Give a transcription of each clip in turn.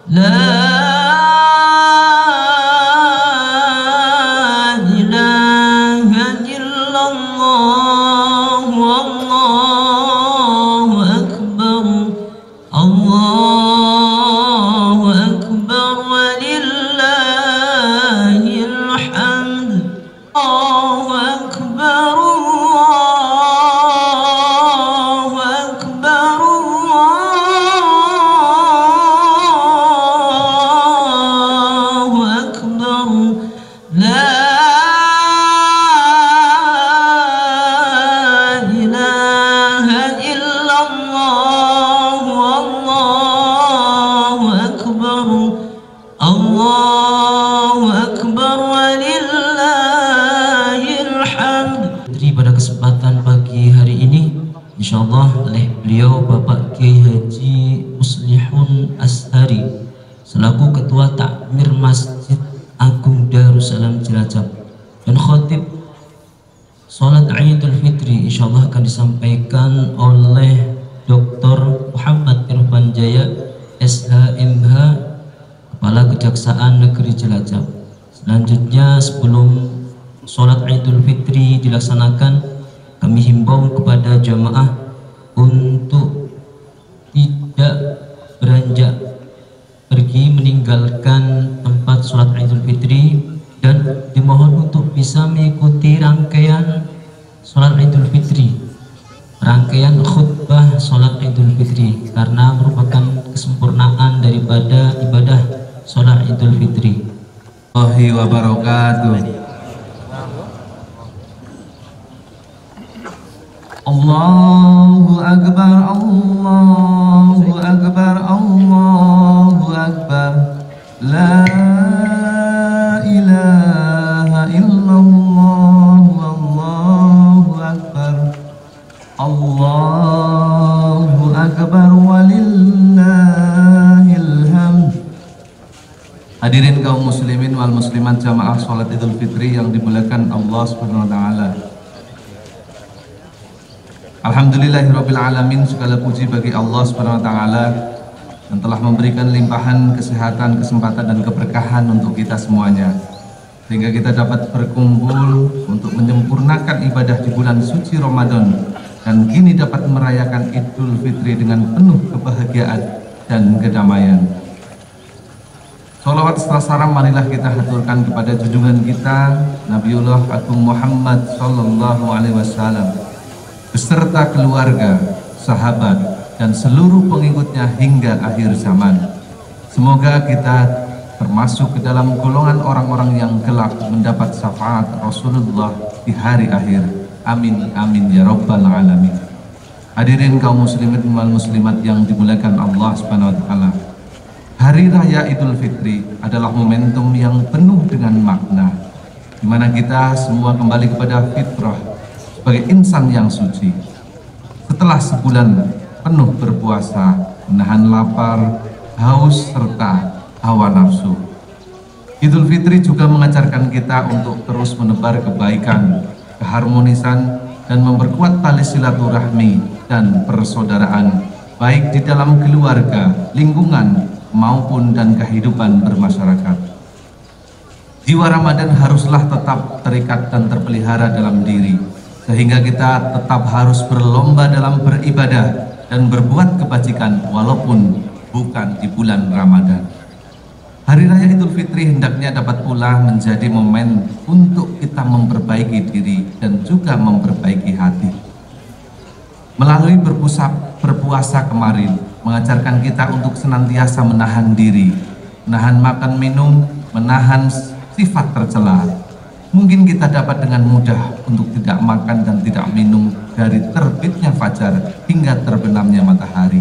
لا إله إلا الله والله أكبر الله أكبر ولله الحمد الله أكبر الله أكبر الله أكبر لا إله إلا الله والله أكبر الله أكبر ولله الحمد. Jadi pada kesempatan pagi hari ini insyaallah oleh beliau Bapak Kiai Haji Muslihun Ashari selaku Ketua Takmir Masjid Agung Darussalam Cilacap dan khotib Salat Idul Fitri insyaallah akan disampaikan oleh Dr. Muhammad Irfan Jaya SHMH Kepala Kejaksaan Negeri Cilacap. Selanjutnya sebelum Salat Idul Fitri dilaksanakan, kami himbau kepada jamaah untuk tidak beranjak pergi meninggalkan tempat sholat Idul Fitri dan dimohon untuk bisa mengikuti rangkaian sholat Idul Fitri, rangkaian khutbah sholat Idul Fitri, karena merupakan kesempurnaan daripada ibadah sholat Idul Fitri. Warahmatullahi wabarakatuh. Allahu Akbar, Allahu Akbar, Allahu Akbar. La ilaha illallah, Allahu Akbar. Allahu Akbar walillahil hamd. Hadirin kaum muslimin wal muslimat jamaah salat Idul Fitri yang dimuliakan Allah Subhanahu wa taala. Alhamdulillahirabbil alamin, segala puji bagi Allah Subhanahu wa taala yang telah memberikan limpahan kesehatan, kesempatan dan keberkahan untuk kita semuanya, sehingga kita dapat berkumpul untuk menyempurnakan ibadah di bulan suci Ramadan dan kini dapat merayakan Idul Fitri dengan penuh kebahagiaan dan kedamaian. Sholawat serta salam marilah kita haturkan kepada junjungan kita Nabiullah Agung Muhammad sallallahu alaihi wasallam beserta keluarga, sahabat, dan seluruh pengikutnya hingga akhir zaman. Semoga kita termasuk ke dalam golongan orang-orang yang kelak mendapat syafaat Rasulullah di hari akhir. Amin, amin, ya rabbal alamin. Hadirin kaum muslimin wal muslimat yang dimuliakan Allah Subhanahu wa taala. Hari Raya Idul Fitri adalah momentum yang penuh dengan makna, di mana kita semua kembali kepada fitrah sebagai insan yang suci. Setelah sebulan penuh berpuasa, menahan lapar, haus, serta hawa nafsu, Idul Fitri juga mengajarkan kita untuk terus menebar kebaikan, keharmonisan, dan memperkuat tali silaturahmi dan persaudaraan, baik di dalam keluarga, lingkungan, maupun dan kehidupan bermasyarakat. Jiwa Ramadan haruslah tetap terikat dan terpelihara dalam diri, sehingga kita tetap harus berlomba dalam beribadah dan berbuat kebajikan walaupun bukan di bulan Ramadan. Hari Raya Idul Fitri hendaknya dapat pula menjadi momen untuk kita memperbaiki diri dan juga memperbaiki hati. Melalui berpuasa kemarin mengajarkan kita untuk senantiasa menahan diri, menahan makan minum, menahan sifat tercela. Mungkin kita dapat dengan mudah untuk tidak makan dan tidak minum dari terbitnya fajar hingga terbenamnya matahari.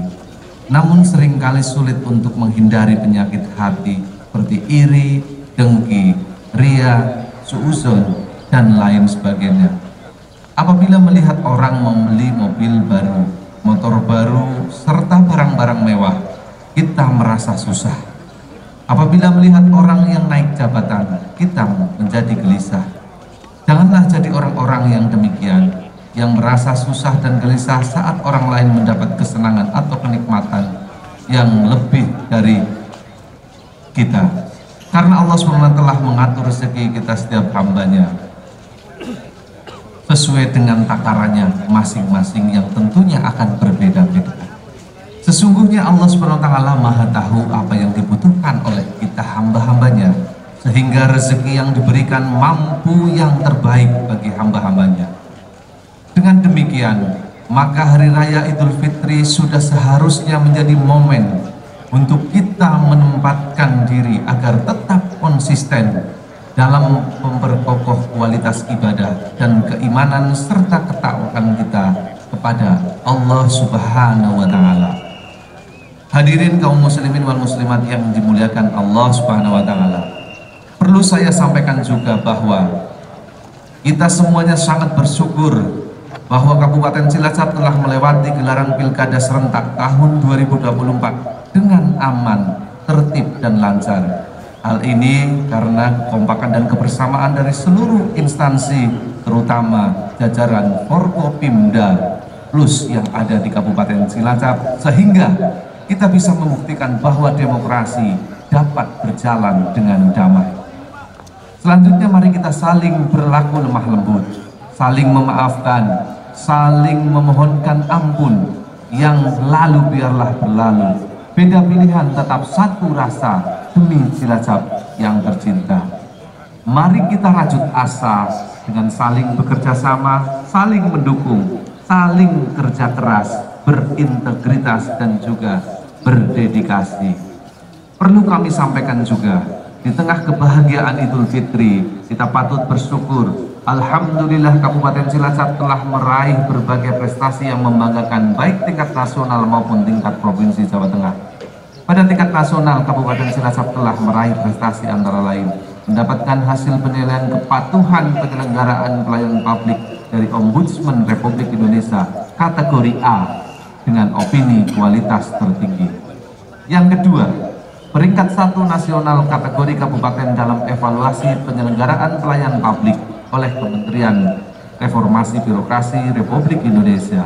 Namun seringkali sulit untuk menghindari penyakit hati seperti iri, dengki, ria, suuzon, dan lain sebagainya. Apabila melihat orang membeli mobil baru, motor baru, serta barang-barang mewah, kita merasa susah. Apabila melihat orang yang naik jabatan, kita menjadi gelisah. Janganlah jadi orang-orang yang demikian, yang merasa susah dan gelisah saat orang lain mendapat kesenangan atau kenikmatan yang lebih dari kita. Karena Allah SWT telah mengatur rezeki kita setiap hambanya sesuai dengan takarannya masing-masing yang tentunya akan berbeda-beda. Sesungguhnya Allah SWT Maha tahu apa yang dibutuhkan oleh kita hamba-hambanya, sehingga rezeki yang diberikan mampu yang terbaik bagi hamba-hambanya. Dengan demikian, maka hari raya Idul Fitri sudah seharusnya menjadi momen untuk kita menempatkan diri agar tetap konsisten dalam memperkokoh kualitas ibadah dan keimanan serta ketakwaan kita kepada Allah Subhanahu wa Ta'ala. Hadirin kaum muslimin wal muslimat yang dimuliakan Allah Subhanahu wa Ta'ala, perlu saya sampaikan juga bahwa kita semuanya sangat bersyukur bahwa Kabupaten Cilacap telah melewati gelaran Pilkada serentak tahun 2024 dengan aman, tertib dan lancar. Hal ini karena kekompakan dan kebersamaan dari seluruh instansi, terutama jajaran Forkopimda Plus yang ada di Kabupaten Cilacap, sehingga kita bisa membuktikan bahwa demokrasi dapat berjalan dengan damai. Selanjutnya mari kita saling berlaku lemah lembut, saling memaafkan, saling memohonkan ampun. Yang lalu biarlah berlalu, beda pilihan tetap satu rasa demi Cilacap yang tercinta. Mari kita rajut asa dengan saling bekerja sama, saling mendukung, saling kerja keras, berintegritas dan juga berdedikasi. Perlu kami sampaikan juga, di tengah kebahagiaan Idul Fitri, kita patut bersyukur. Alhamdulillah Kabupaten Cilacap telah meraih berbagai prestasi yang membanggakan baik tingkat nasional maupun tingkat provinsi Jawa Tengah. Pada tingkat nasional, Kabupaten Cilacap telah meraih prestasi antara lain mendapatkan hasil penilaian kepatuhan penyelenggaraan pelayanan publik dari Ombudsman Republik Indonesia kategori A dengan opini kualitas tertinggi. Yang kedua, peringkat 1 nasional kategori kabupaten dalam evaluasi penyelenggaraan pelayanan publik oleh Kementerian Reformasi Birokrasi Republik Indonesia.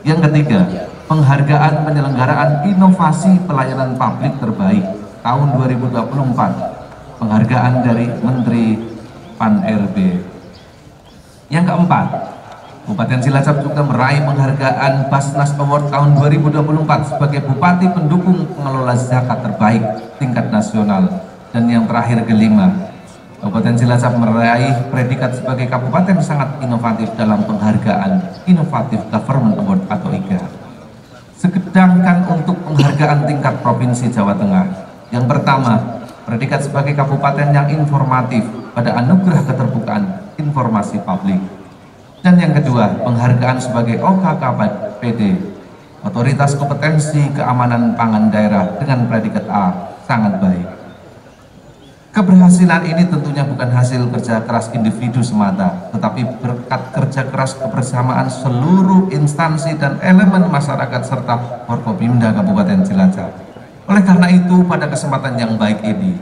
Yang ketiga, penghargaan penyelenggaraan inovasi pelayanan publik terbaik tahun 2024, penghargaan dari Menteri Pan-RB. Yang keempat, Kabupaten Cilacap juga meraih penghargaan Basnas Award tahun 2024 sebagai Bupati Pendukung Pengelola Zakat terbaik tingkat nasional. Dan yang terakhir kelima, Kabupaten Cilacap meraih predikat sebagai kabupaten sangat inovatif dalam penghargaan Innovative Government Award atau IGA. Sedangkan untuk penghargaan tingkat provinsi Jawa Tengah, yang pertama, predikat sebagai kabupaten yang informatif pada anugerah keterbukaan informasi publik. Dan yang kedua, penghargaan sebagai OKKPD, Otoritas Kompetensi Keamanan Pangan Daerah dengan predikat A, sangat baik. Keberhasilan ini tentunya bukan hasil kerja keras individu semata, tetapi berkat kerja keras kebersamaan seluruh instansi dan elemen masyarakat serta Forkopimda Kabupaten Cilacap. Oleh karena itu, pada kesempatan yang baik ini,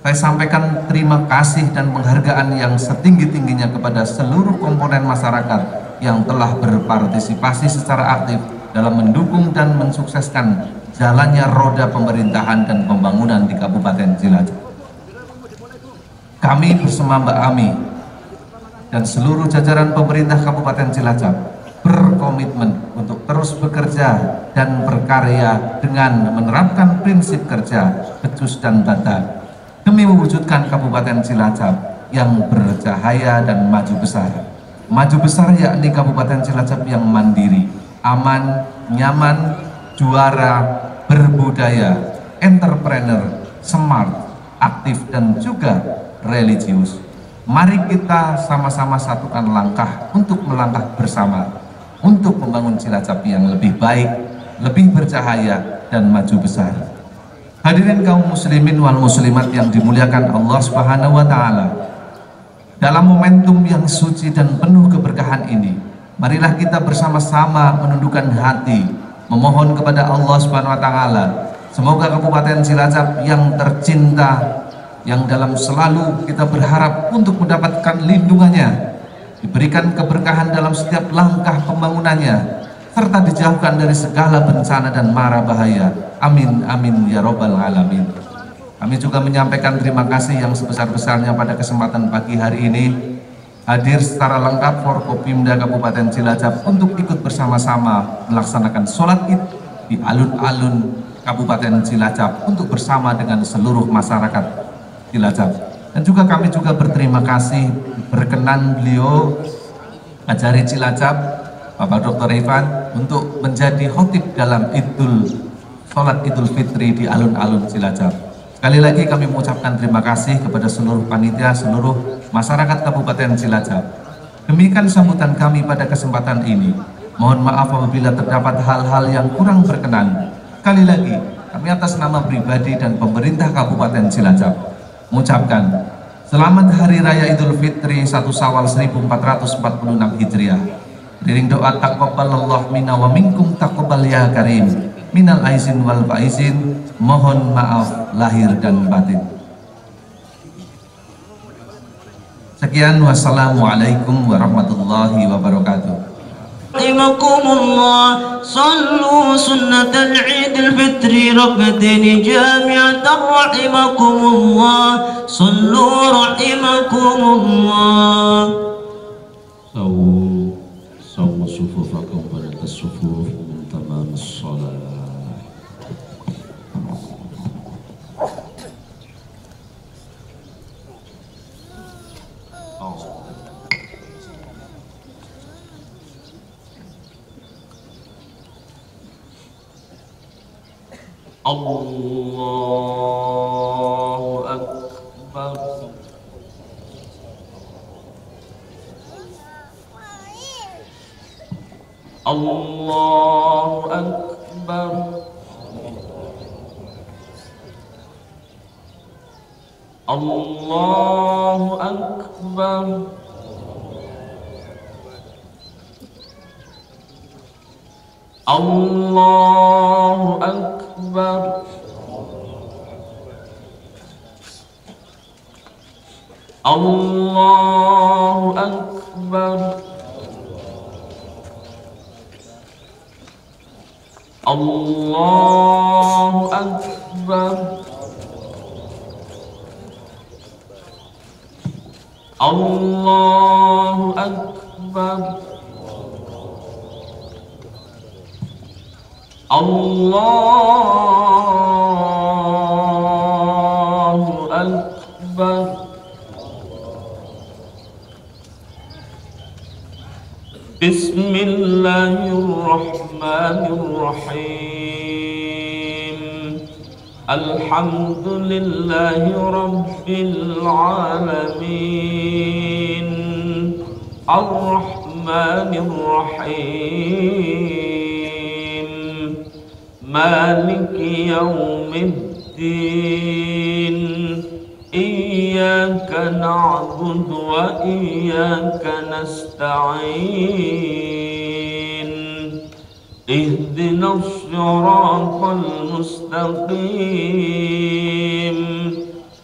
saya sampaikan terima kasih dan penghargaan yang setinggi-tingginya kepada seluruh komponen masyarakat yang telah berpartisipasi secara aktif dalam mendukung dan mensukseskan jalannya roda pemerintahan dan pembangunan di Kabupaten Cilacap. Kami bersama Mbak Ami dan seluruh jajaran pemerintah Kabupaten Cilacap berkomitmen untuk terus bekerja dan berkarya dengan menerapkan prinsip kerja becus dan batak demi mewujudkan Kabupaten Cilacap yang bercahaya dan maju besar. Maju besar yakni Kabupaten Cilacap yang mandiri, aman, nyaman, juara, berbudaya, entrepreneur, smart, aktif dan juga religius. Mari kita sama-sama satukan langkah untuk melangkah bersama untuk membangun Cilacap yang lebih baik, lebih bercahaya dan maju besar. Hadirin kaum muslimin wal muslimat yang dimuliakan Allah Subhanahu wa Ta'ala, dalam momentum yang suci dan penuh keberkahan ini, marilah kita bersama-sama menundukkan hati, memohon kepada Allah Subhanahu wa Ta'ala, semoga Kabupaten Cilacap yang tercinta, yang dalam selalu kita berharap untuk mendapatkan lindungannya, diberikan keberkahan dalam setiap langkah pembangunannya, serta dijauhkan dari segala bencana dan mara bahaya. Amin amin ya robbal alamin. Kami juga menyampaikan terima kasih yang sebesar-besarnya pada kesempatan pagi hari ini hadir secara lengkap Forkopimda Kabupaten Cilacap untuk ikut bersama-sama melaksanakan sholat Id di alun-alun Kabupaten Cilacap untuk bersama dengan seluruh masyarakat Cilacap. Dan juga kami juga berterima kasih berkenan beliau Ajari Cilacap Bapak Dr. Ivan untuk menjadi khotib dalam sholat Idul Fitri di alun-alun Cilacap. Sekali lagi kami mengucapkan terima kasih kepada seluruh panitia, seluruh masyarakat Kabupaten Cilacap. Demikian sambutan kami pada kesempatan ini. Mohon maaf apabila terdapat hal-hal yang kurang berkenan. Sekali lagi, kami atas nama pribadi dan pemerintah Kabupaten Cilacap mengucapkan selamat Hari Raya Idul Fitri 1 Syawal 1446 Hijriah. Beriring doa taqabbalallahu minna wa minkum taqabbal ya karim. Minal aizin wal faizin, mohon maaf lahir dan batin. Sekian, wassalamualaikum warahmatullahi wabarakatuh. Rahimakumullah, sallu sunnatal Idul Fitri rak'ataini jami'atan rahimakumullah, sallu rahimakumullah. Sawu sufufakum pada tasufuf min tamamis shalah. Allahu Akbar. Allahu Akbar. Allahu Akbar. Allahu Akbar. Allahu Akbar. Allahu Akbar. Allahu Akbar. Allahu Akbar. Bismillahirrahmanirrahim. Alhamdulillahi Rabbil Alamin. Ar-Rahmanir-Rahim. Maliki yawmiddin. Iyyaka na'budu wa iyyaka nasta'in. Ihdinas siratal mustaqim.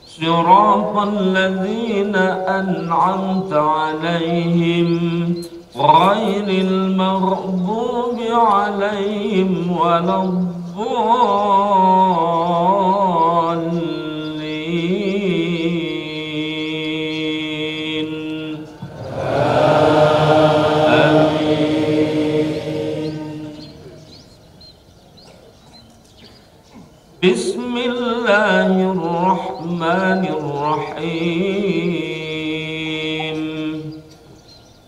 Siratal ladzina an'amta 'alaihim ghairil maghdubi 'alaihim waladdallin. Bismillahirrahmanirrahim.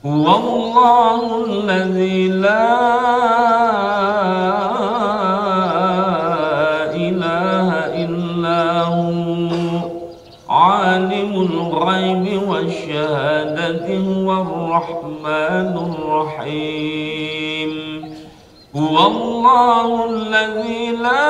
Huwallahu alladzi la ilaha illahu alimul ghaibi wasyahadati huwarrahmanur rahim. Huwallahu alladzi la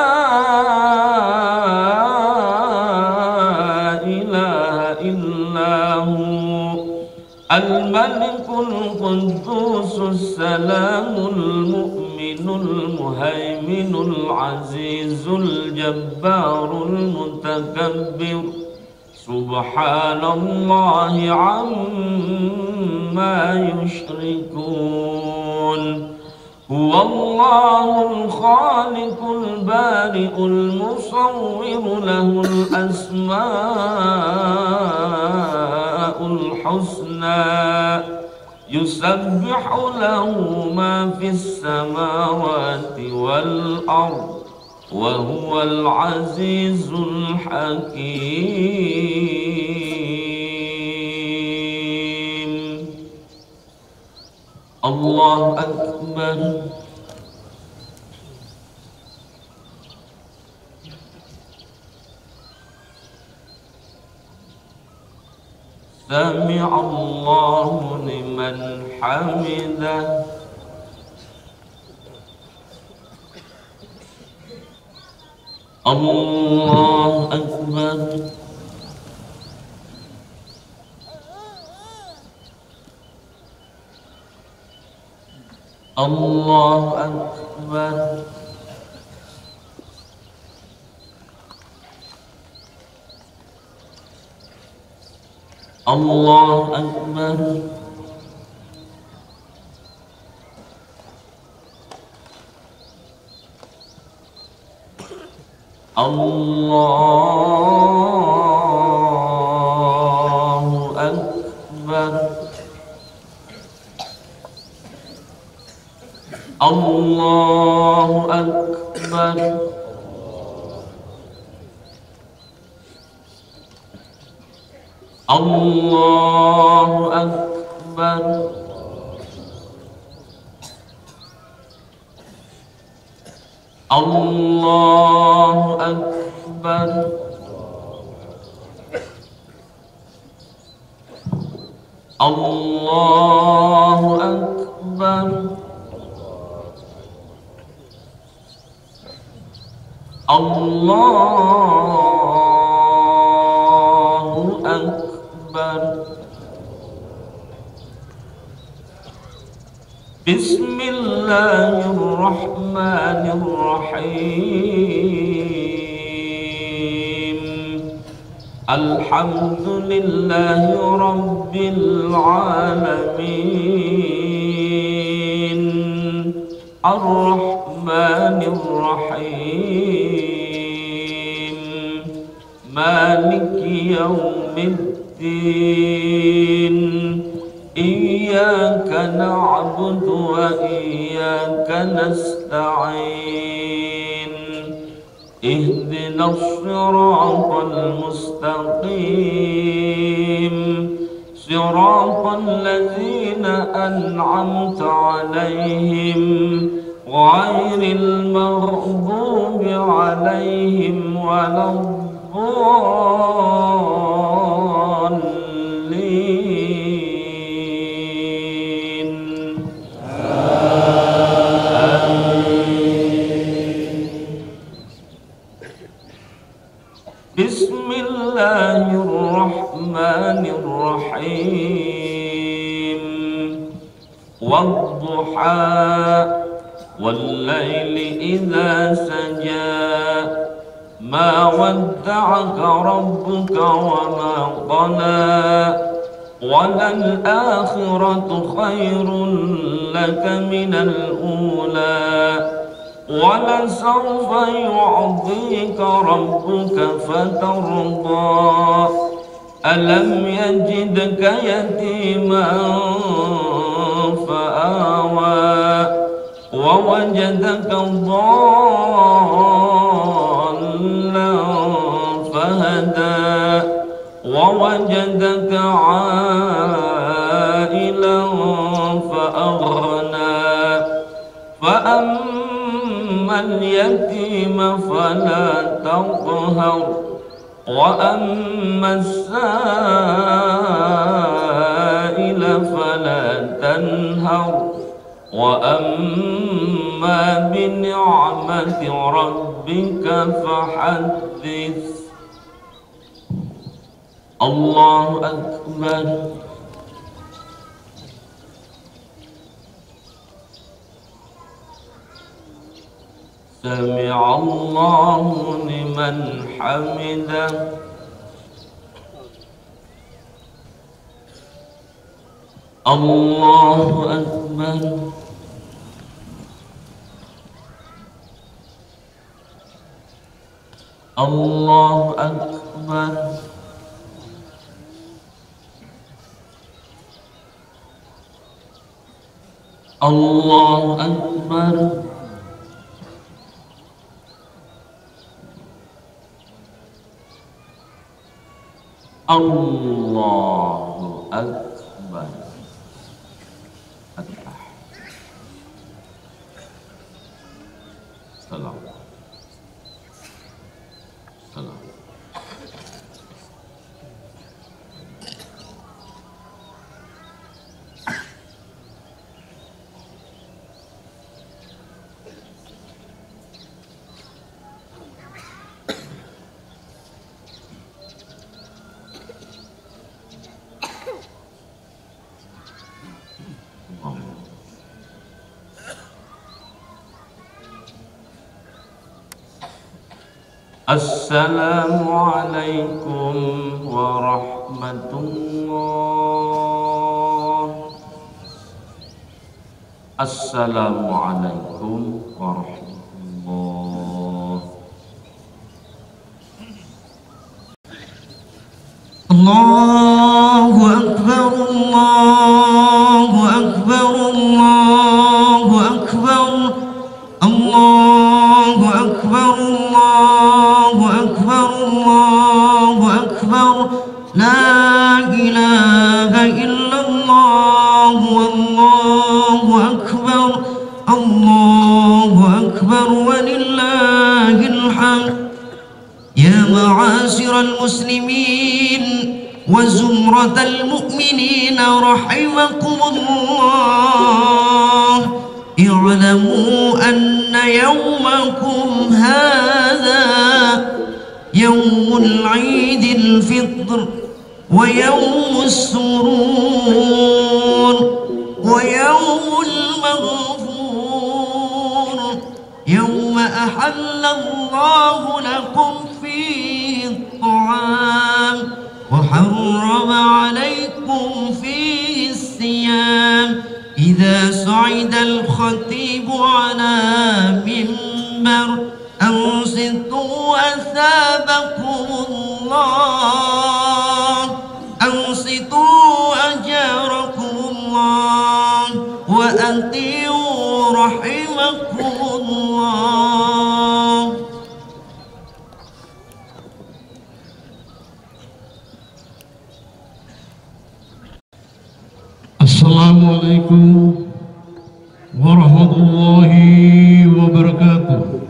Al-Malikul Qudusus Salamul Mu'minul Muhaiminul Azizul Jabbarul Mutakabbir. Subhanallahi amma yushrikun. هو الله الخالق البارئ المصور له الأسماء الحسنى يسبح له ما في السماوات والأرض وهو العزيز الحكيم. الله أكبر. سمع الله لمن حمده. الله أكبر. الله أكبر. الله أكبر. الله أكبر. الله أكبر. الله أكبر. الله أكبر. الله أكبر. الله أكبر. بسم الله الرحمن الرحيم. الحمد لله رب العالمين الرحمن الرحيم مالك يوم الدين إياك نعبد وإياك نستعين اهدنا الصراط المستقيم صراط الذين أنعمت عليهم غير المغضوب عليهم ولا الضالين. بسم الله الرحمن الرحيم. والضحى والليل إذا سجى ما ودعك ربك وما قلى وللآخرة خير لك من الأولى ولسوف يعطيك ربك فترضى ألم يجدك يتيما فآوى ووجدك ضالا فهدى ووجدك عائلا فأغنى فأما اليتيم فلا تقهر وأما السائل فلا تنهر وأما بنعمة ربك فحدث. الله أكبر. سمع الله لمن حمده. الله أكبر. Allahu Akbar. Allahu Akbar. Allahu Akbar. Salam. Salam. Assalamualaikum warahmatullah. Assalamualaikum warahmatullah. Allahu Akbar, Allahu Akbar, Allahu Akbar, Allahu Akbar, Allahu Akbar, Allahu Akbar, La ilaha illallah, Allahu Akbar, Allahu Akbar, walillahil hamd. يا معاشر المسلمين وزمرة المؤمنين رحمكم الله، اعلموا أن يومكم هذا يوم العيد الفطر ويوم السرور ويوم المغفور، يوم أحل الله لكم فيه الطعام وحرم عليكم فيه الصيام، إذا صعد الخطيب على منبر أنصتوا أثابكم الله، أنصتوا أجاركم الله، وأطيعوا رحمكم الله. Assalamualaikum warahmatullahi wabarakatuh.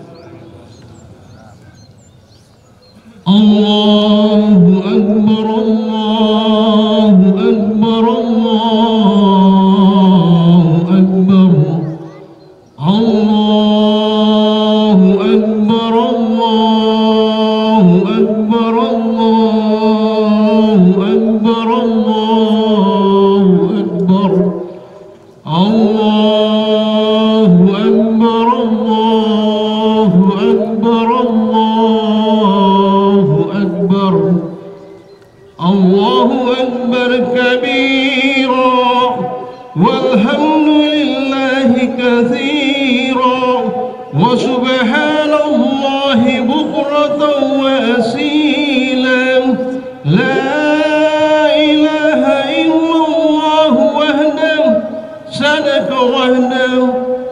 Allahu Akbar, Allahu Akbar, Allahu Akbar, Allahu Akbar, Allahu Akbar, Allahu Akbar, Allahu Akbar, Allahu Akbar, Allahu Akbar, Allahu Akbar, Allahu Akbar kabira, walhamdulillahi katsira, wa subhanallahi bukratan wa asila, la ilaha illallah wahdahu sadaka wahdahu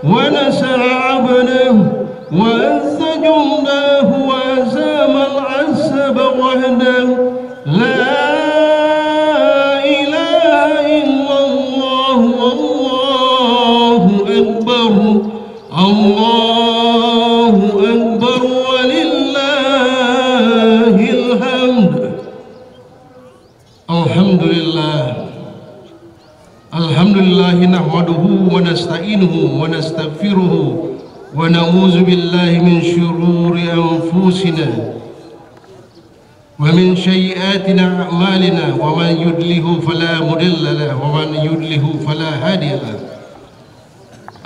wa nasara abdahu wa azza jundahu wa azama al-asaba wahdahu, la ilaha illallah wallahu akbar, Allahu akbar, walillahil hamd. Alhamdulillah, alhamdulillah nahmaduhu wa nasta'inuhu wa nastaghfiruhu wa na'udzu billahi min syururi anfusina wa min sayyiati a'malina, wa man yudlilhu fala mudilla lahu wa man yudlilhu fala hadiya lahu.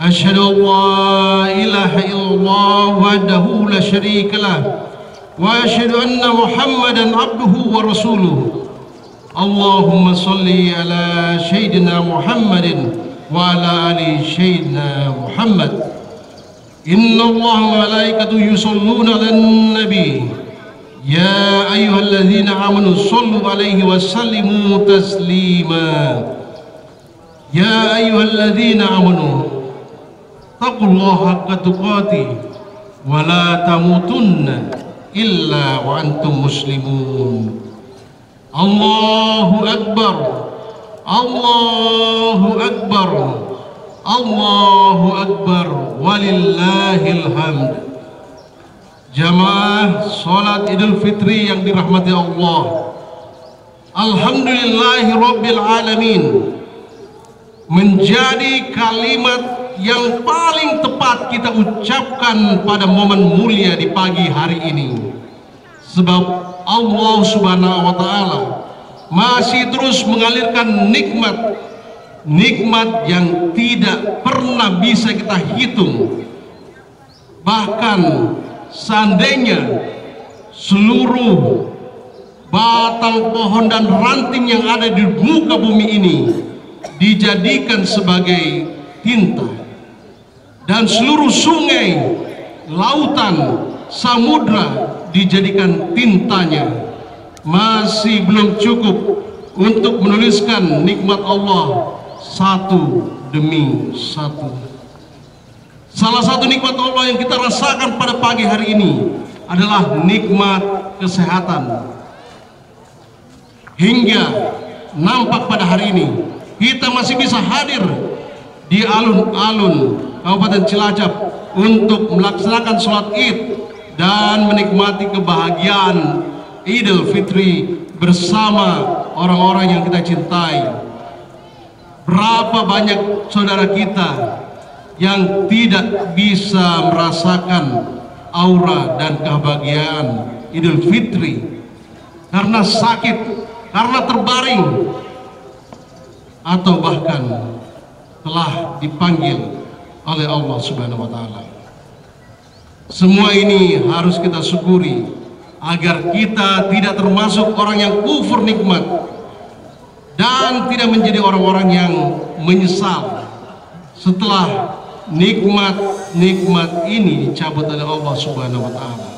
Asyhadu an la ilaha illallah wahdahu la syarika lahu wa asyhadu anna Muhammadan abduhu wa rasuluhu. Allahumma salli ala Sayyidina Muhammadin wa ala ali Sayyidina Muhammad. Inna Allah wa malaikatuhu yusalluna 'alan nabi يا أيها الذين آمنوا صلوا عليه وسلموا تسليما يا أيها الذين آمنوا اتقوا الله حق تقاته ولا تموتن إلا وأنتم مسلمون الله أكبر الله أكبر الله أكبر ولله الحمد. Jamaah salat Idul Fitri yang dirahmati Allah, alhamdulillahi rabbil alamin menjadi kalimat yang paling tepat kita ucapkan pada momen mulia di pagi hari ini, sebab Allah Subhanahu wa Ta'ala masih terus mengalirkan nikmat yang tidak pernah bisa kita hitung. Bahkan seandainya seluruh batang pohon dan ranting yang ada di muka bumi ini dijadikan sebagai tinta, dan seluruh sungai, lautan, samudra dijadikan tintanya, masih belum cukup untuk menuliskan nikmat Allah satu demi satu. Salah satu nikmat Allah yang kita rasakan pada pagi hari ini adalah nikmat kesehatan. Hingga nampak pada hari ini kita masih bisa hadir di alun-alun Kabupaten Cilacap untuk melaksanakan sholat Id dan menikmati kebahagiaan Idul Fitri bersama orang-orang yang kita cintai. Berapa banyak saudara kita yang tidak bisa merasakan aura dan kebahagiaan Idul Fitri karena sakit, karena terbaring, atau bahkan telah dipanggil oleh Allah Subhanahu wa Ta'ala. Semua ini harus kita syukuri agar kita tidak termasuk orang yang kufur nikmat dan tidak menjadi orang-orang yang menyesal setelah nikmat ini dicabut oleh Allah Subhanahu wa Ta'ala.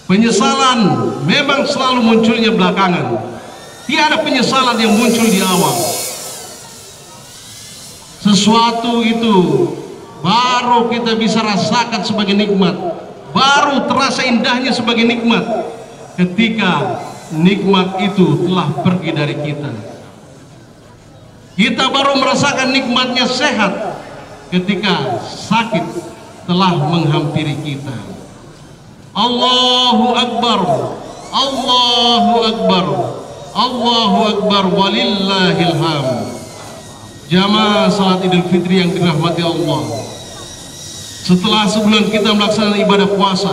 Penyesalan memang selalu munculnya belakangan. Tiada penyesalan yang muncul di awal. Sesuatu itu baru kita bisa rasakan sebagai nikmat, baru terasa indahnya sebagai nikmat ketika nikmat itu telah pergi dari kita. Kita baru merasakan nikmatnya sehat ketika sakit telah menghampiri kita. Allahu Akbar, Allahu Akbar, Allahu Akbar, walillahil hamd. Jamaah salat Idul Fitri yang dirahmati Allah, setelah sebulan kita melaksanakan ibadah puasa,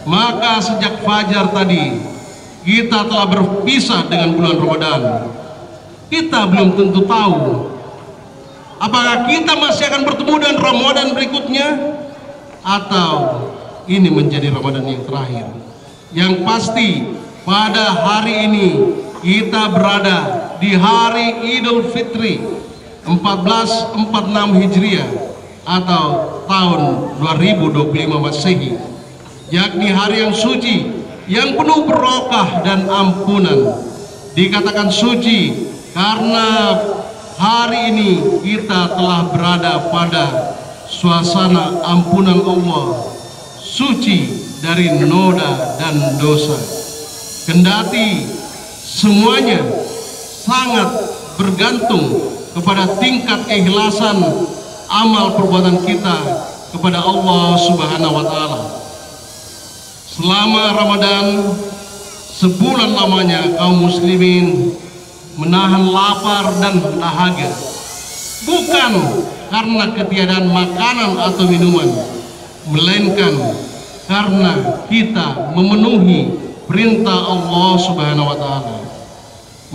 maka sejak fajar tadi kita telah berpisah dengan bulan Ramadan. Kita belum tentu tahu apakah kita masih akan bertemu dengan Ramadan berikutnya, atau ini menjadi Ramadan yang terakhir. Yang pasti pada hari ini kita berada di hari Idul Fitri 1446 Hijriah atau tahun 2025 Masehi, yakni hari yang suci, yang penuh berkah dan ampunan. Dikatakan suci karena hari ini kita telah berada pada suasana ampunan Allah, suci dari noda dan dosa. Kendati semuanya sangat bergantung kepada tingkat keikhlasan amal perbuatan kita kepada Allah Subhanahu wa Ta'ala. Selama Ramadan sebulan lamanya kaum muslimin menahan lapar dan dahaga, bukan karena ketiadaan makanan atau minuman, melainkan karena kita memenuhi perintah Allah Subhanahu wa Ta'ala.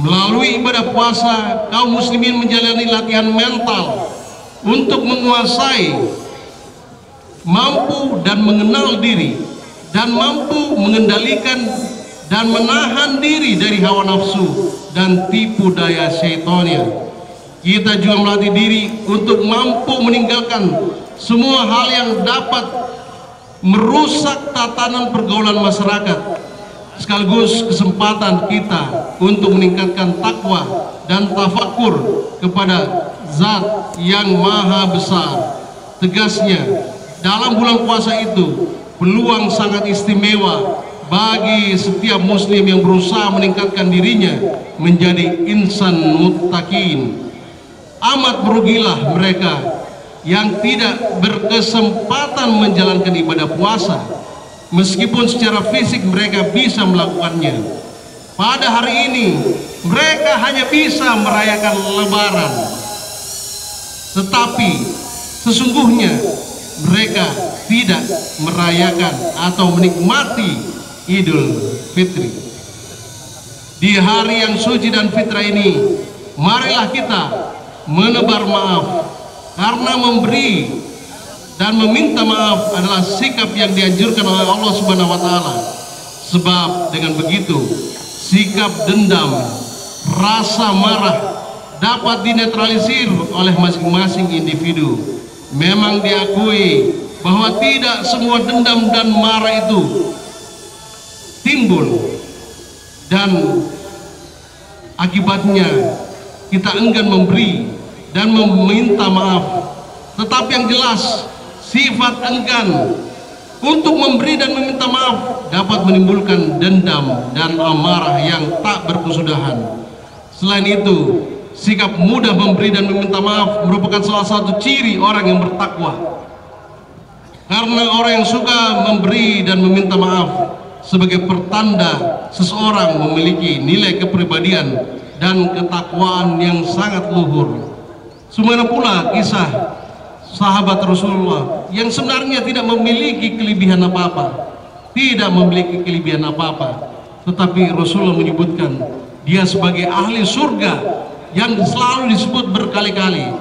Melalui ibadah puasa, kaum muslimin menjalani latihan mental untuk menguasai, mampu dan mengenal diri, dan mampu mengendalikan dan menahan diri dari hawa nafsu dan tipu daya syaitannya. Kita juga melatih diri untuk mampu meninggalkan semua hal yang dapat merusak tatanan pergaulan masyarakat, sekaligus kesempatan kita untuk meningkatkan takwa dan tafakur kepada Zat yang Maha Besar. Tegasnya, dalam bulan puasa itu peluang sangat istimewa bagi setiap muslim yang berusaha meningkatkan dirinya menjadi insan muttaqin. Amat merugilah mereka yang tidak berkesempatan menjalankan ibadah puasa, meskipun secara fisik mereka bisa melakukannya. Pada hari ini mereka hanya bisa merayakan Lebaran, tetapi sesungguhnya mereka tidak merayakan atau menikmati Idul Fitri. Di hari yang suci dan fitrah ini, marilah kita menebar maaf, karena memberi dan meminta maaf adalah sikap yang dianjurkan oleh Allah Subhanahu wa taala. Sebab dengan begitu sikap dendam, rasa marah dapat dinetralisir oleh masing-masing individu. Memang diakui bahwa tidak semua dendam dan marah itu timbul dan akibatnya kita enggan memberi dan meminta maaf. Tetapi yang jelas, sifat enggan untuk memberi dan meminta maaf dapat menimbulkan dendam dan amarah yang tak berkesudahan. Selain itu, sikap mudah memberi dan meminta maaf merupakan salah satu ciri orang yang bertakwa. Karena orang yang suka memberi dan meminta maaf sebagai pertanda seseorang memiliki nilai kepribadian dan ketakwaan yang sangat luhur. Sebagaimana pula kisah sahabat Rasulullah yang sebenarnya tidak memiliki kelebihan apa-apa, tetapi Rasulullah menyebutkan dia sebagai ahli surga yang selalu disebut berkali-kali,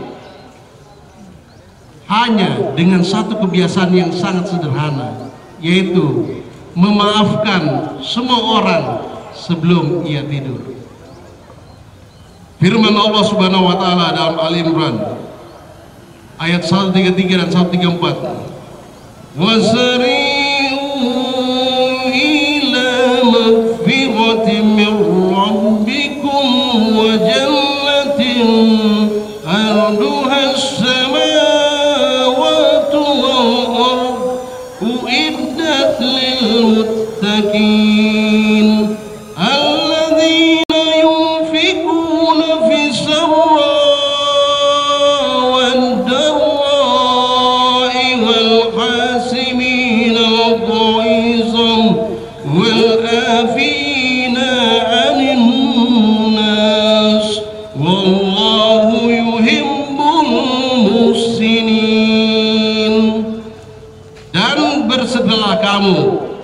hanya dengan satu kebiasaan yang sangat sederhana, yaitu memaafkan semua orang sebelum ia tidur. Firman Allah Subhanahu wa taala dalam Al-Imran ayat 133 dan 134, wasari'u ila magfiratin min rabbikum wa jannatin arduha as-samawati wal ard uiddat lil muttaqin alladzina yunfikuna fis sarra wad dharra'i wal hasimina al-ghaizam wal afina 'anil nas wallahu yuhibbul muhsinin. Dan bersegeralah kamu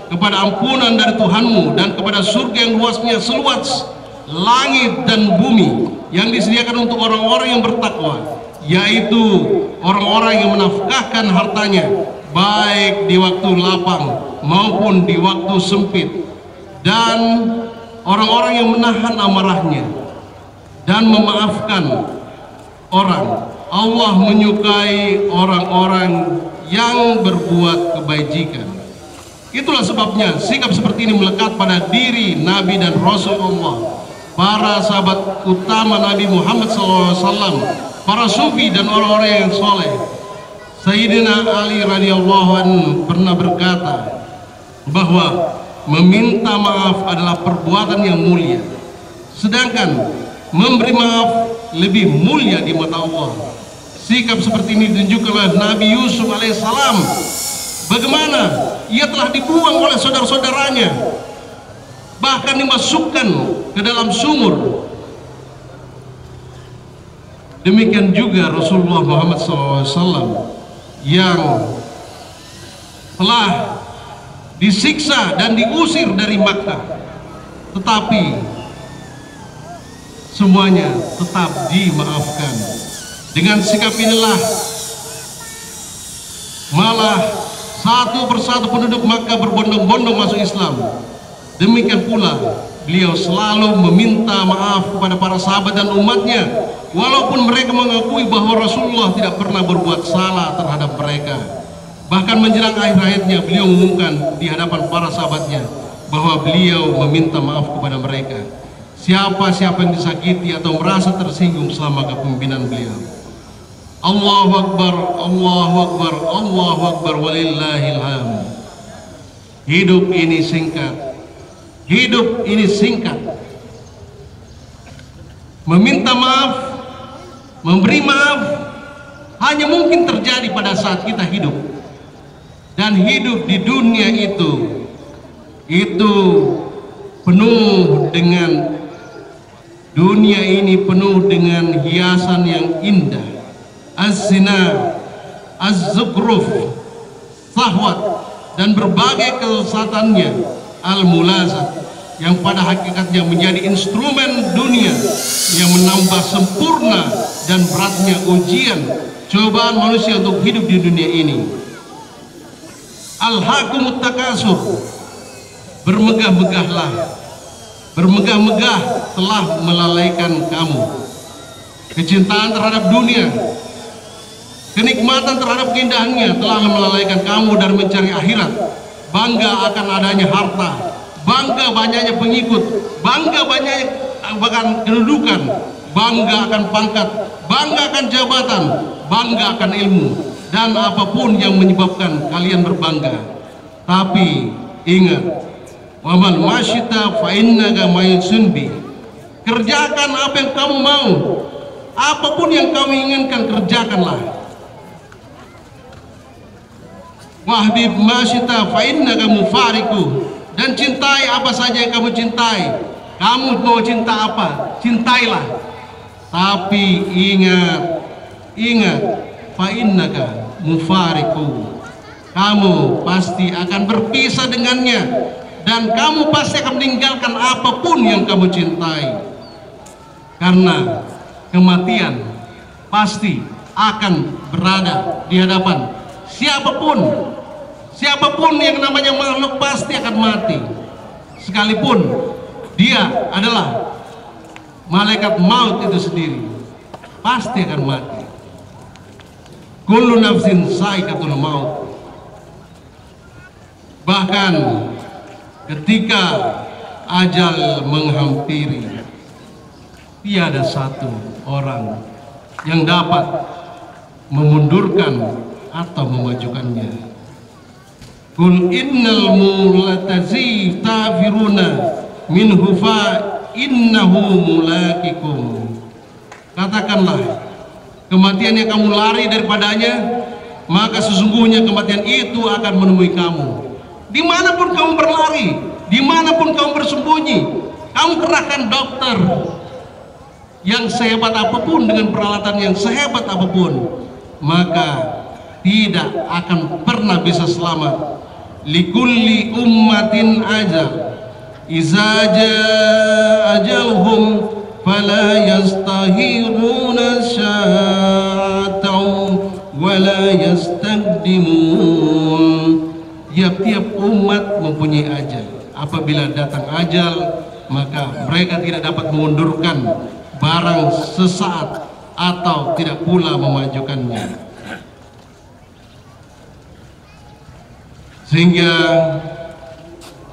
kepada ampunan dari Tuhanmu dan kepada surga yang luasnya seluas langit dan bumi, yang disediakan untuk orang-orang yang bertakwa, yaitu orang-orang yang menafkahkan hartanya baik di waktu lapang maupun di waktu sempit, dan orang-orang yang menahan amarahnya dan memaafkan orang. Allah menyukai orang-orang yang berbuat kebajikan. Itulah sebabnya sikap seperti ini melekat pada diri Nabi dan Rasulullah, para sahabat utama Nabi Muhammad SAW, para sufi dan orang-orang yang soleh. Sayyidina Ali radhiyallahu anhu pernah berkata bahwa meminta maaf adalah perbuatan yang mulia, sedangkan memberi maaf lebih mulia di mata Allah. Sikap seperti ini ditunjukkan oleh Nabi Yusuf alaihissalam, bagaimana ia telah dibuang oleh saudara-saudaranya, bahkan dimasukkan ke dalam sumur. Demikian juga Rasulullah Muhammad SAW yang telah disiksa dan diusir dari Makkah, tetapi semuanya tetap dimaafkan. Dengan sikap inilah malah satu persatu penduduk Makkah berbondong-bondong masuk Islam. Demikian pula beliau selalu meminta maaf kepada para sahabat dan umatnya, walaupun mereka mengakui bahwa Rasulullah tidak pernah berbuat salah terhadap mereka. Bahkan menjelang akhir hayatnya beliau mengumumkan di hadapan para sahabatnya bahwa beliau meminta maaf kepada mereka. Siapa yang disakiti atau merasa tersinggung selama kepemimpinan beliau. Allahu Akbar, Allahu Akbar, Allahu Akbar, walillahil hamd. Hidup ini singkat. Hidup ini singkat. Meminta maaf, memberi maaf hanya mungkin terjadi pada saat kita hidup. Dan hidup di dunia itu penuh dengan dunia ini penuh dengan hiasan yang indah, az-zina, az-zukruf, sahwat, dan berbagai kesesatannya, al-mulazat, yang pada hakikatnya menjadi instrumen dunia yang menambah sempurna dan beratnya ujian cobaan manusia untuk hidup di dunia ini. Alhaakumut takasur, bermegah-megahlah, bermegah-megah telah melalaikan kamu. Kecintaan terhadap dunia, kenikmatan terhadap keindahannya telah melalaikan kamu dari mencari akhirat. Bangga akan adanya harta, bangga banyaknya pengikut, bangga banyak bahkan kedudukan, bangga akan pangkat, bangga akan jabatan, bangga akan ilmu, dan apapun yang menyebabkan kalian berbangga. Tapi ingat, waman masyita fa innaka maysunbi. Kerjakan apa yang kamu mau, apapun yang kamu inginkan kerjakanlah. Wahbib masyita fa innaka mufariku. Dan cintai apa saja yang kamu cintai. Kamu mau cinta apa, cintailah. Tapi ingat, fa innaka mufariku. Kamu pasti akan berpisah dengannya, dan kamu pasti akan meninggalkan apapun yang kamu cintai. Karena kematian pasti akan berada di hadapan siapapun yang namanya makhluk pasti akan mati, sekalipun dia adalah malaikat maut itu sendiri pasti akan mati. Kullu nafsin sa'iqatul maut. Bahkan ketika ajal menghampiri, tiada satu orang yang dapat memundurkan atau memajukannya. Kul innal mulatazi tafiruna minhu fa innahu mulaqikum. Katakanlah, kematian yang kamu lari daripadanya, maka sesungguhnya kematian itu akan menemui kamu. Dimanapun kamu berlari, dimanapun kamu bersembunyi, kamu kerahkan dokter yang sehebat apapun dengan peralatan yang sehebat apapun, maka tidak akan pernah bisa selamat. Likulli ummatin ajal, iza jaa ajalhum fala yastahiruna sya'atan wala yastaqdimun. Tiap-tiap umat mempunyai ajal. Apabila datang ajal, maka mereka tidak dapat mengundurkan barang sesaat atau tidak pula memajukannya. Sehingga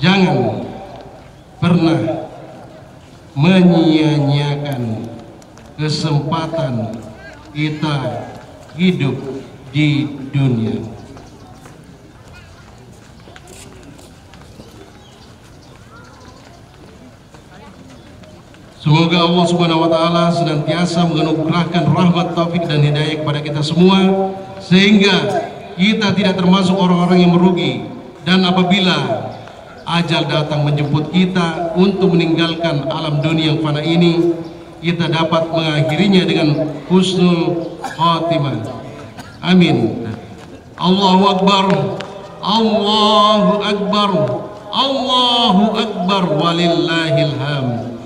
jangan pernah menyia-nyiakan kesempatan kita hidup di dunia. Semoga Allah Subhanahu wa taala senantiasa menganugerahkan rahmat, taufik dan hidayah kepada kita semua, sehingga kita tidak termasuk orang-orang yang merugi. Dan apabila ajal datang menjemput kita untuk meninggalkan alam dunia yang fana ini, kita dapat mengakhirinya dengan husnul khatimah. Amin. Allahu Akbar, Allahu Akbar, Allahu Akbar, walillahil hamd.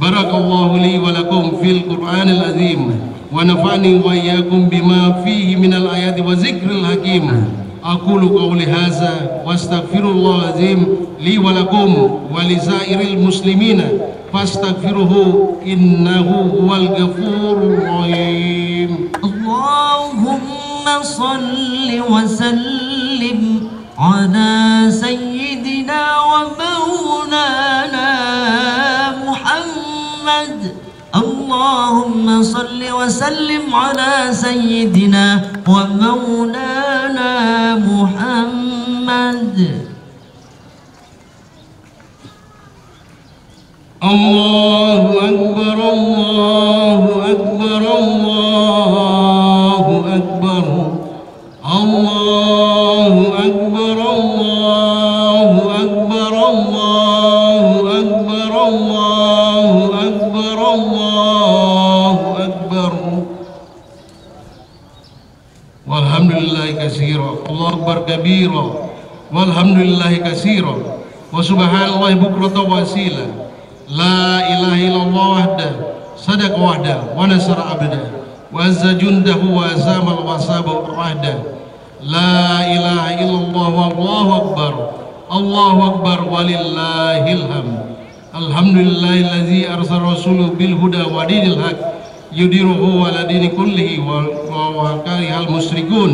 Barakallahu li wa lakum fil Qur'anil azim, wa nafa'ni wa iyyakum bima fihi minal ayati wa zikril hakim. Aqulu qawli hadza wa astaghfirullahal azim li wa lakum wa li sairil muslimina fastaghfiruhu innahu huwal ghafurur rahim. Allahumma salli wa sallim ala sayyidina wa maulana اللهم صل وسلم على سيدنا ومولانا محمد. الله أكبر الله أكبر الله أكبر الله أكبر الله أكبر الله أكبر الله أكبر الله أكبر والحمد لله كثيرا الله أكبر كبيرا والحمد لله كثيرا وسبحان الله بكرة وأصيلا لا إله إلا الله وحده صدق وحده ونصر عبده وعز جنده وهزم الأحزاب وحده لا إله إلا الله والله أكبر الله أكبر ولله الحمد الحمد لله الذي أرسل رسوله بالهدى ودين الحق يديره على دين كله وكره المشركون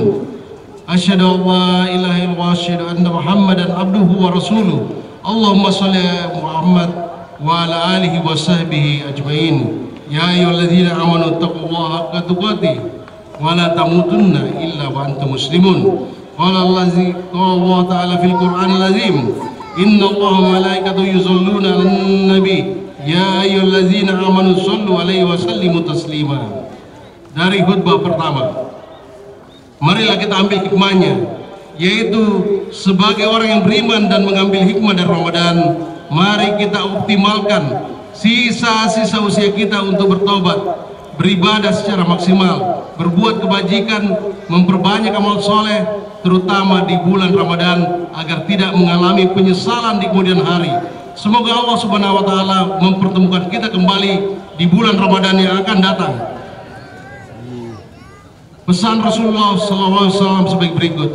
أشهد أن لا إله إلا الله وأشهد أن محمدا عبده ورسوله اللهم صل على محمد وعلى آله وصحبه أجمعين يا أيها الذين آمنوا اتقوا الله حق تقاته ولا تموتن إلا وأنتم مسلمون قال الله تعالى في القرآن العظيم إن الله وملائكته يصلون على النبي يا أيها الذين آمنوا صلوا عليه وسلموا تسليما. Dari khutbah pertama, marilah kita ambil hikmahnya, yaitu sebagai orang yang beriman dan mengambil hikmah dari Ramadan, mari kita optimalkan sisa-sisa usia kita untuk bertobat, beribadah secara maksimal, berbuat kebajikan, memperbanyak amal soleh, terutama di bulan Ramadan agar tidak mengalami penyesalan di kemudian hari. Semoga Allah Subhanahu wa Ta'ala mempertemukan kita kembali di bulan Ramadan yang akan datang. Pesan Rasulullah SAW sebagai berikut: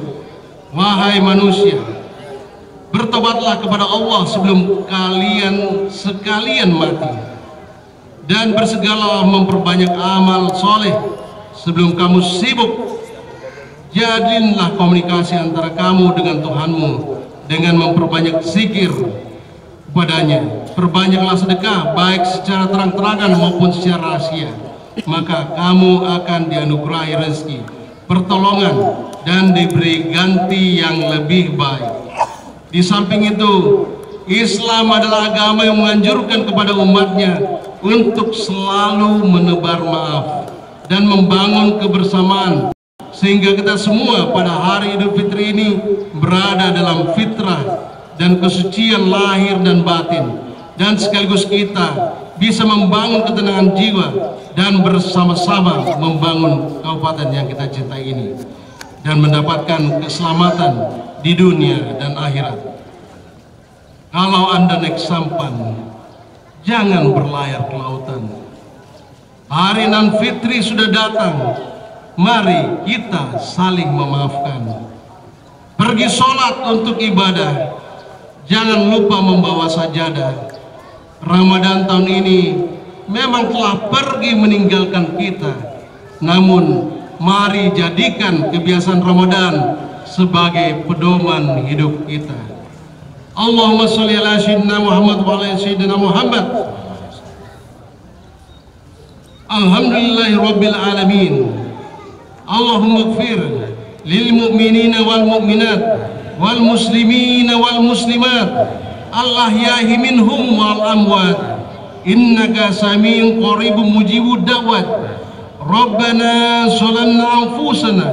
wahai manusia, bertobatlah kepada Allah sebelum kalian sekalian mati, dan bersegeralah memperbanyak amal soleh sebelum kamu sibuk. Jadilah komunikasi antara kamu dengan Tuhanmu dengan memperbanyak zikir kepadanya. Perbanyaklah sedekah baik secara terang-terangan maupun secara rahasia, maka kamu akan dianugerahi rezeki, pertolongan, dan diberi ganti yang lebih baik. Di samping itu, Islam adalah agama yang menganjurkan kepada umatnya untuk selalu menebar maaf dan membangun kebersamaan, sehingga kita semua pada hari Idul Fitri ini berada dalam fitrah dan kesucian lahir dan batin, dan sekaligus kita bisa membangun ketenangan jiwa dan bersama-sama membangun kabupaten yang kita cintai ini dan mendapatkan keselamatan di dunia dan akhirat. Kalau Anda naik sampan, jangan berlayar ke lautan. Hari Idul Fitri sudah datang, mari kita saling memaafkan. Pergi sholat untuk ibadah, jangan lupa membawa sajadah. Ramadan tahun ini memang telah pergi meninggalkan kita, namun mari jadikan kebiasaan Ramadan sebagai pedoman hidup kita. Allahumma sholli ala sayyidina Muhammad wa ala sayyidina Muhammad. Alhamdulillahi rabbil alamin. Allahumma ighfir lil mu'minina wal mu'minat wal muslimina wal muslimat al-ahya'i minhum wal amwat, innaka sami'un qaribun mujibud da'wat. Rabbana zalamna anfusana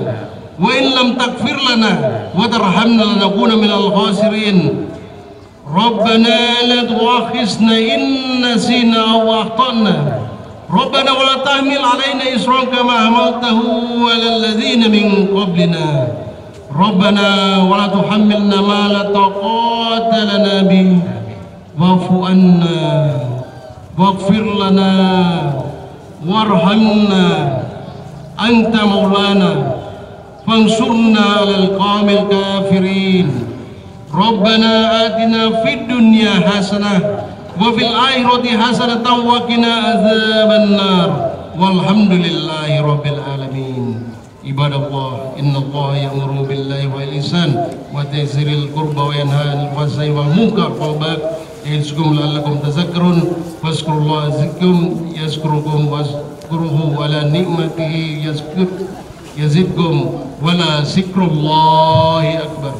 wa in lam taghfir lana wa tarhamna lanakuna minal khasirin. Rabbana la tu'akhizna in nasina aw akhtana. Rabbana wa la tahmil 'alaina isran kama hamaltahu 'alal ladzina min qablina. Rabbana wa la tuhammilna ma la taqata lana bih wa'fu anna waghfir lana warhamna anta maulana fansurna 'alal qawmil kafirin. Rabbana atina fid dunya hasanah wa fil akhirati hasanatan wa qina adzaban nar. Walhamdulillahi rabbil alamin. Ibadallah, innallaha ya'muru billahi wal ihsan wa ta'ziril qurba wa yanha 'anil fahsya'i wal munkar wal baghi يعظكم لعلكم تذكرون واذكروا الله يذكركم واذكروه على نعمته يزدكم ولا ذكر الله أكبر.